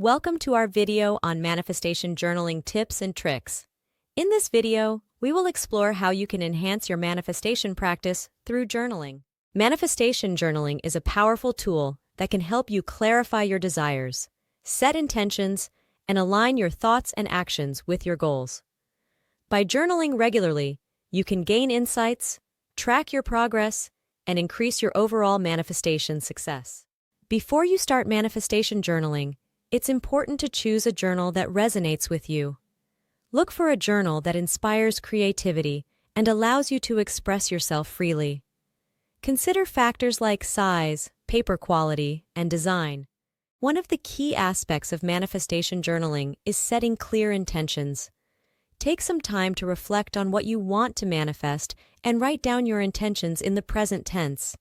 Welcome to our video on manifestation journaling tips and tricks. In this video, we will explore how you can enhance your manifestation practice through journaling. Manifestation journaling is a powerful tool that can help you clarify your desires, set intentions, and align your thoughts and actions with your goals. By journaling regularly, you can gain insights, track your progress, and increase your overall manifestation success. Before you start manifestation journaling, it's important to choose a journal that resonates with you. Look for a journal that inspires creativity and allows you to express yourself freely. Consider factors like size, paper quality, and design. One of the key aspects of manifestation journaling is setting clear intentions. Take some time to reflect on what you want to manifest and write down your intentions in the present tense.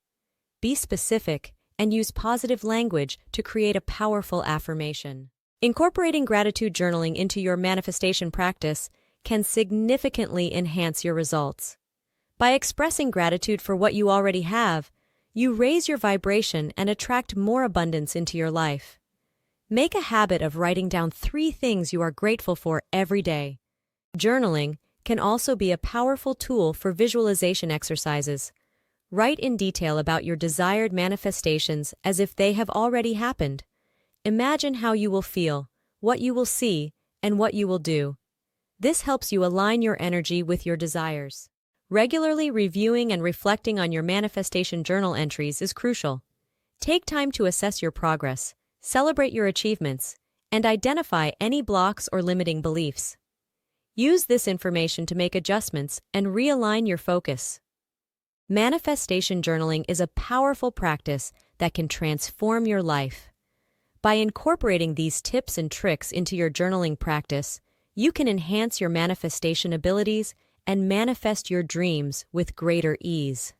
Be specific and use positive language to create a powerful affirmation. Incorporating gratitude journaling into your manifestation practice can significantly enhance your results. By expressing gratitude for what you already have, you raise your vibration and attract more abundance into your life. Make a habit of writing down 3 things you are grateful for every day. Journaling can also be a powerful tool for visualization exercises. Write in detail about your desired manifestations as if they have already happened. Imagine how you will feel, what you will see, and what you will do. This helps you align your energy with your desires. Regularly reviewing and reflecting on your manifestation journal entries is crucial. Take time to assess your progress, celebrate your achievements, and identify any blocks or limiting beliefs. Use this information to make adjustments and realign your focus. Manifestation journaling is a powerful practice that can transform your life. By incorporating these tips and tricks into your journaling practice, you can enhance your manifestation abilities and manifest your dreams with greater ease.